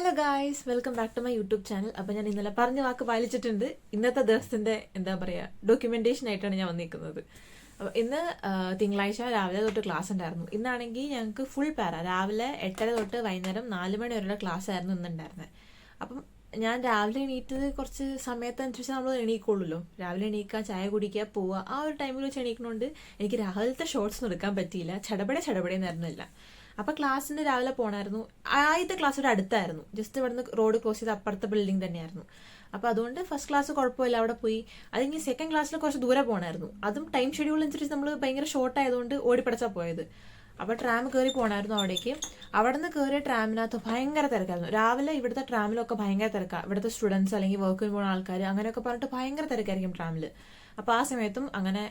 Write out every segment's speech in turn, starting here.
Hello guys, welcome back to my YouTube channel. അപ്പോൾ ഞാൻ ഇന്നലെ പറഞ്ഞ വാക്ക് പാലിച്ചിട്ടുണ്ട്. ഇന്നത്തെ ദിവസത്തിന്റെ എന്താ പറയുക, ഡോക്യുമെന്റേഷൻ ആയിട്ടാണ് ഞാൻ വന്നിരിക്കുന്നത്. അപ്പോൾ ഇന്ന് തിങ്കളാഴ്ച രാവിലെ തൊട്ട് ക്ലാസ് ഉണ്ടായിരുന്നു. ഇന്നാണെങ്കിൽ ഞങ്ങൾക്ക് ഫുൾ പാര, രാവിലെ 8:30 തൊട്ട് വൈകുന്നേരം 4 മണി വരെയുള്ള ക്ലാസ് ആയിരുന്നു ഇന്നുണ്ടായിരുന്നത്. അപ്പം ഞാൻ രാവിലെ എണീറ്റത് കുറച്ച് സമയത്തനുസരിച്ച് നമ്മൾ എണീക്കുള്ളൂ. രാവിലെ എണീക്കുക, ചായ കുടിക്കുക, പോവുക, ആ ഒരു ടൈമിൽ വെച്ച് എണീക്കണോണ്ട് എനിക്ക് രാവിലത്തെ ഷോർട്സ് ഒന്നും എടുക്കാൻ പറ്റിയില്ല. ചടപടേന്നായിരുന്നില്ല. അപ്പോൾ ക്ലാസ്സിന് രാവിലെ പോകണമായിരുന്നു. ആദ്യത്തെ ക്ലാസ്സിയുടെ അടുത്തായിരുന്നു, ജസ്റ്റ് ഇവിടുന്ന് റോഡ് ക്രോസ് ചെയ്ത് അപ്പുറത്തെ ബിൽഡിംഗ് തന്നെയായിരുന്നു. അപ്പോൾ അതുകൊണ്ട് ഫസ്റ്റ് ക്ലാസ് കുഴപ്പമില്ല, അവിടെ പോയി. അത് കഴിഞ്ഞ് സെക്കൻഡ് ക്ലാസ്സിൽ കുറച്ച് ദൂരെ പോകണമായിരുന്നു. അതും ടൈം ഷെഡ്യൂൾ അനുസരിച്ച് നമ്മൾ ഭയങ്കര ഷോർട്ട് ആയതുകൊണ്ട് ഓടിപ്പടച്ചാൽ പോയത്. അപ്പോൾ ട്രാം കയറി പോകണമായിരുന്നു അവിടേക്ക്. അവിടെ നിന്ന് കയറിയ ട്രാമിനകത്ത് ഭയങ്കര തിരക്കായിരുന്നു. രാവിലെ ഇവിടുത്തെ ട്രാമിലൊക്കെ ഭയങ്കര തിരക്കാണ്. ഇവിടുത്തെ സ്റ്റുഡൻസ് അല്ലെങ്കിൽ വർക്കിന് പോകുന്ന ആൾക്കാർ അങ്ങനെയൊക്കെ പറഞ്ഞിട്ട് ഭയങ്കര തിരക്കായിരിക്കും ട്രാമിൽ. അപ്പോൾ ആ സമയത്തും അങ്ങനെ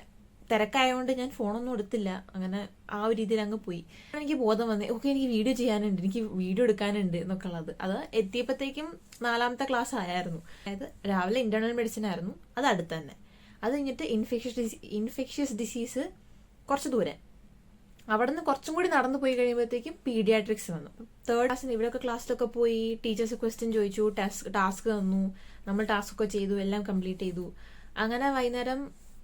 തിരക്കായതുകൊണ്ട് ഞാൻ ഫോണൊന്നും എടുത്തില്ല. അങ്ങനെ ആ ഒരു രീതിയിൽ അങ്ങ് പോയി. എനിക്ക് ബോധം വന്നേ, ഓക്കെ എനിക്ക് വീഡിയോ ചെയ്യാനുണ്ട്, എനിക്ക് വീഡിയോ എടുക്കാനുണ്ട് എന്നൊക്കെ ഉള്ളത്. അത് എത്തിയപ്പോഴത്തേക്കും 4ാമത്തെ ക്ലാസ് ആയിരുന്നു. അതായത് രാവിലെ ഇന്റേണൽ മെഡിസിൻ ആയിരുന്നു, അത് അടുത്ത് തന്നെ. അത് കഴിഞ്ഞിട്ട് ഇൻഫെക്ഷ്യസ് ഡിസീസ് കുറച്ച് ദൂരെ. അവിടെ നിന്ന് കുറച്ചും കൂടി നടന്നു പോയി കഴിയുമ്പോഴത്തേക്കും പീഡിയാട്രിക്സ് വന്നു. 3rd ക്ലാസ്സിന് ഇവിടെയൊക്കെ ക്ലാസ്സിലൊക്കെ പോയി ടീച്ചേഴ്സ് ക്വസ്റ്റ്യൻ ചോദിച്ചു, ടാസ്ക് തന്നു, നമ്മൾ ടാസ്ക് ഒക്കെ ചെയ്തു, എല്ലാം കംപ്ലീറ്റ് ചെയ്തു. അങ്ങനെ വൈകുന്നേരം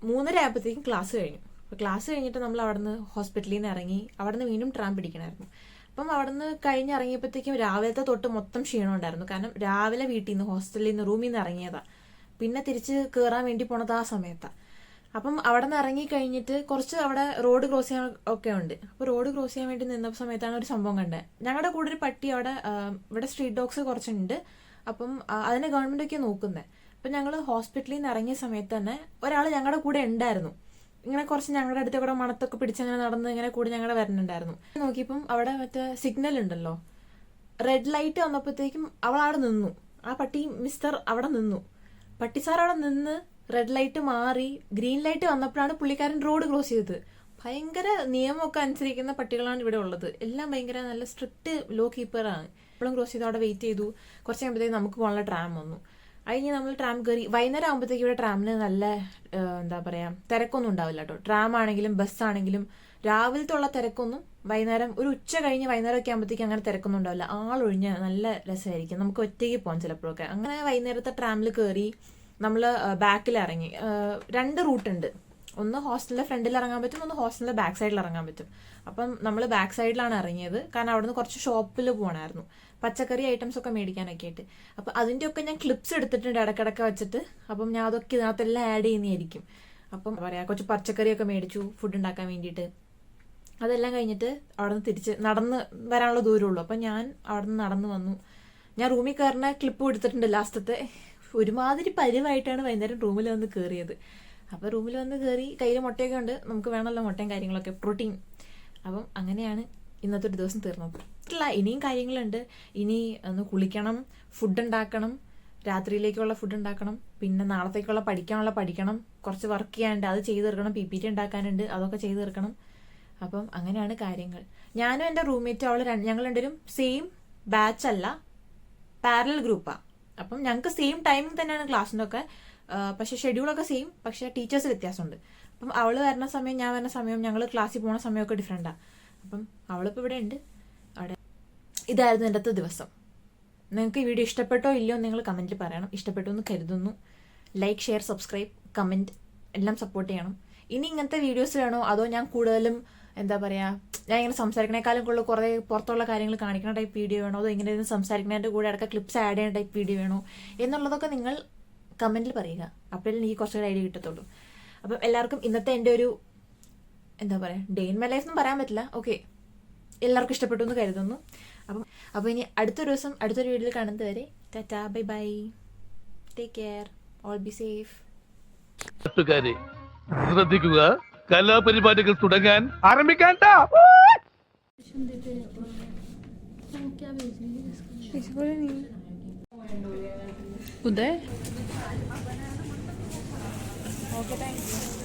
3:30 ആയപ്പോഴത്തേക്കും ക്ലാസ് കഴിഞ്ഞു. അപ്പോൾ ക്ലാസ് കഴിഞ്ഞിട്ട് നമ്മൾ അവിടെ നിന്ന് ഹോസ്പിറ്റലിൽ നിന്ന് ഇറങ്ങി. അവിടെ നിന്ന് വീണ്ടും ട്രാം പിടിക്കണമായിരുന്നു. അപ്പം അവിടെ നിന്ന് കഴിഞ്ഞിറങ്ങിയപ്പോഴത്തേക്കും രാവിലത്തെ തൊട്ട് മൊത്തം ക്ഷീണം ഉണ്ടായിരുന്നു. കാരണം രാവിലെ വീട്ടിൽ നിന്ന് ഹോസ്റ്റലിൽ നിന്ന് റൂമിൽ നിന്ന് ഇറങ്ങിയതാണ്. പിന്നെ തിരിച്ച് കയറാൻ വേണ്ടി പോണത് ആ സമയത്താണ്. അപ്പം അവിടെ നിന്ന് ഇറങ്ങി കഴിഞ്ഞിട്ട് കുറച്ച് അവിടെ റോഡ് ക്രോസ് ചെയ്യാൻ ഒക്കെ ഉണ്ട്. അപ്പോൾ റോഡ് ക്രോസ് ചെയ്യാൻ വേണ്ടി നിന്ന സമയത്താണ് ഒരു സംഭവം കണ്ടത്. ഞങ്ങളുടെ കൂടെ ഒരു പട്ടി അവിടെ, ഇവിടെ സ്ട്രീറ്റ് ഡോഗ്സ് കുറച്ചുണ്ട്. അപ്പം അതിനെ ഗവൺമെൻറ്റൊക്കെ നോക്കുന്നത്. അപ്പം ഞങ്ങൾ ഹോസ്പിറ്റലിൽ നിന്ന് ഇറങ്ങിയ സമയത്ത് തന്നെ ഒരാൾ ഞങ്ങളുടെ കൂടെ ഉണ്ടായിരുന്നു. ഇങ്ങനെ കുറച്ച് ഞങ്ങളുടെ അടുത്ത് കൂടെ മണത്തൊക്കെ പിടിച്ചങ്ങനെ നടന്ന് ഇങ്ങനെ കൂടെ ഞങ്ങളുടെ വരുന്നുണ്ടായിരുന്നു. നോക്കിയപ്പം അവിടെ മറ്റേ സിഗ്നൽ ഉണ്ടല്ലോ, റെഡ് ലൈറ്റ് വന്നപ്പോഴത്തേക്കും അവൾ അവിടെ നിന്നു. ആ പട്ടി മിസ്റ്റർ അവിടെ നിന്നു. പട്ടി സാർ അവിടെ നിന്ന് റെഡ് ലൈറ്റ് മാറി ഗ്രീൻ ലൈറ്റ് വന്നപ്പോഴാണ് പുള്ളിക്കാരൻ റോഡ് ക്രോസ് ചെയ്തത്. ഭയങ്കര നിയമമൊക്കെ അനുസരിക്കുന്ന പട്ടികളാണ് ഇവിടെ ഉള്ളത്. എല്ലാം ഭയങ്കര നല്ല സ്ട്രിക്റ്റ് ലോ കീപ്പറാണ്. എപ്പോഴും ക്രോസ് ചെയ്ത് അവിടെ വെയിറ്റ് ചെയ്തു. കുറച്ച് കഴിയുമ്പോഴത്തേക്കും നമുക്ക് പോകാനുള്ള ട്രാം വന്നു. അതിന് നമ്മൾ ട്രാം കയറി. വൈകുന്നേരം ആകുമ്പോഴത്തേക്കും ഇവിടെ ട്രാമിന് നല്ല എന്താ പറയുക, തിരക്കൊന്നും ഉണ്ടാവില്ല കേട്ടോ. ട്രാം ആണെങ്കിലും ബസ്സാണെങ്കിലും രാവിലത്തെ ഉള്ള തിരക്കൊന്നും വൈകുന്നേരം ഒരു ഉച്ച കഴിഞ്ഞ് വൈകുന്നേരമൊക്കെ ആകുമ്പോഴത്തേക്കും അങ്ങനെ തിരക്കൊന്നും ഉണ്ടാവില്ല. ആളൊഴിഞ്ഞ് നല്ല രസമായിരിക്കും. നമുക്ക് ഒറ്റയ്ക്ക് പോകാം ചിലപ്പോഴൊക്കെ. അങ്ങനെ വൈകുന്നേരത്തെ ട്രാമിൽ കയറി നമ്മൾ ബാക്കിൽ ഇറങ്ങി. 2 റൂട്ടുണ്ട്. ഒന്ന് ഹോസ്റ്റലിന്റെ ഫ്രണ്ടിൽ ഇറങ്ങാൻ പറ്റും, ഒന്ന് ഹോസ്റ്റലിന്റെ ബാക്ക് സൈഡിൽ ഇറങ്ങാൻ പറ്റും. അപ്പം നമ്മൾ ബാക്ക് സൈഡിലാണ് ഇറങ്ങിയത്. കാരണം അവിടുന്ന് കുറച്ച് ഷോപ്പിൽ പോകണമായിരുന്നു, പച്ചക്കറി ഐറ്റംസ് ഒക്കെ മേടിക്കാനൊക്കെ ആയിട്ട്. അപ്പം അതിൻ്റെ ഒക്കെ ഞാൻ ക്ലിപ്സ് എടുത്തിട്ടുണ്ട് ഇടയ്ക്കിടയ്ക്ക് വെച്ചിട്ട്. അപ്പം ഞാൻ അതൊക്കെ ഇതിനകത്തെല്ലാം ആഡ് ചെയ്യുന്നതായിരിക്കും. അപ്പം പറയാ കുറച്ച് പച്ചക്കറിയൊക്കെ മേടിച്ചു ഫുഡ് ഉണ്ടാക്കാൻ വേണ്ടിയിട്ട്. അതെല്ലാം കഴിഞ്ഞിട്ട് അവിടെ നിന്ന് തിരിച്ച് നടന്ന് വരാനുള്ള ദൂരമുള്ളൂ. അപ്പം ഞാൻ അവിടെ നിന്ന് നടന്ന് വന്നു. ഞാൻ റൂമിൽ കയറുന്ന ക്ലിപ്പ് എടുത്തിട്ടുണ്ട് ലാസ്റ്റത്തെ. ഒരുമാതിരി പരിവായിട്ടാണ് വൈകുന്നേരം റൂമിൽ വന്ന് കയറിയത്. അപ്പോൾ റൂമിൽ വന്ന് കയറി, കയ്യിൽ മുട്ടയൊക്കെ ഉണ്ട്, നമുക്ക് വേണമല്ലോ മുട്ടയും കാര്യങ്ങളൊക്കെ, പ്രോട്ടീൻ. അപ്പം അങ്ങനെയാണ് ഇന്നത്തെ ഒരു ദിവസം തീർന്നത്. ഇനിയും കാര്യങ്ങളുണ്ട്. ഇനി ഒന്ന് കുളിക്കണം, ഫുഡ് ഉണ്ടാക്കണം, രാത്രിയിലേക്കുള്ള ഫുഡ് ഉണ്ടാക്കണം, പിന്നെ നാളത്തേക്കുള്ള പഠിക്കണം, കുറച്ച് വർക്ക് ചെയ്യാനുണ്ട്, അത് ചെയ്ത് തീർക്കണം, PPT ഉണ്ടാക്കാനുണ്ട്, അതൊക്കെ ചെയ്ത് തീർക്കണം. അപ്പം അങ്ങനെയാണ് കാര്യങ്ങൾ. ഞാനും എൻ്റെ റൂംമേറ്റും ഞങ്ങൾ രണ്ടുപേരും സെയിം ബാച്ച് അല്ല, പാരലൽ ഗ്രൂപ്പാണ്. അപ്പം ഞങ്ങൾക്ക് സെയിം ടൈമിംഗ് തന്നെയാണ് ക്ലാസ്സിൻ്റെ ഒക്കെ. പക്ഷേ ഷെഡ്യൂളൊക്കെ സെയിം, പക്ഷേ ടീച്ചേഴ്സ് വ്യത്യാസമുണ്ട്. അപ്പം അവൾ വരുന്ന സമയം ഞാൻ വരുന്ന സമയം, ഞങ്ങൾ ക്ലാസ്സിൽ പോകുന്ന സമയമൊക്കെ ഡിഫറെൻറ്റാണ്. അപ്പം അവളിപ്പോൾ ഇവിടെ ഉണ്ട്. അവിടെ ഇതായിരുന്നു എൻ്റെ ദിവസം. നിങ്ങൾക്ക് ഈ വീഡിയോ ഇഷ്ടപ്പെട്ടോ ഇല്ലയോ നിങ്ങൾ കമൻറ്റിൽ പറയണം. ഇഷ്ടപ്പെട്ടു എന്ന് കരുതുന്നു. ലൈക്ക്, ഷെയർ, സബ്സ്ക്രൈബ്, കമൻറ്റ് എല്ലാം സപ്പോർട്ട് ചെയ്യണം. ഇനി ഇങ്ങനത്തെ വീഡിയോസ് വേണോ, അതോ ഞാൻ കൂടുതലും എന്താ പറയുക, ഞാൻ ഇങ്ങനെ സംസാരിക്കണേക്കാളും കൂടുതൽ കുറേ പുറത്തുള്ള കാര്യങ്ങൾ കാണിക്കുന്ന ടൈപ്പ് വീഡിയോ വേണോ, അതോ ഇങ്ങനെ സംസാരിക്കുന്നതിൻ്റെ കൂടെ ഇടയ്ക്ക് ക്ലിപ്സ് ആഡ് ചെയ്യുന്ന ടൈപ്പ് വീഡിയോ വേണോ എന്നുള്ളതൊക്കെ നിങ്ങൾ കമൻറ്റിൽ പറയുക. അപ്പോഴേ എനിക്ക് കുറച്ചൊരു ഐഡിയ കിട്ടത്തുള്ളൂ. അപ്പം എല്ലാവർക്കും ഇന്നത്തെ എൻ്റെ ഒരു എന്താ പറയുക, ഡേ ഇൻ മൈ ലൈഫ് എന്നും പറയാൻ പറ്റില്ല. ഓക്കെ, എല്ലാവർക്കും ഇഷ്ടപ്പെട്ടു എന്ന് കരുതുന്നു. അപ്പോൾ ഇനി അടുത്തൊരു ദിവസം അടുത്തൊരു വീഡിയോയിൽ കാണുന്നത് വരെ Tata, bye bye, take care, all be safe. ശ്രദ്ധിക്കുക, കലാപരിപാടികൾ തുടങ്ങാൻ ആരംഭിക്കാൻ. Uday, okay, thank you.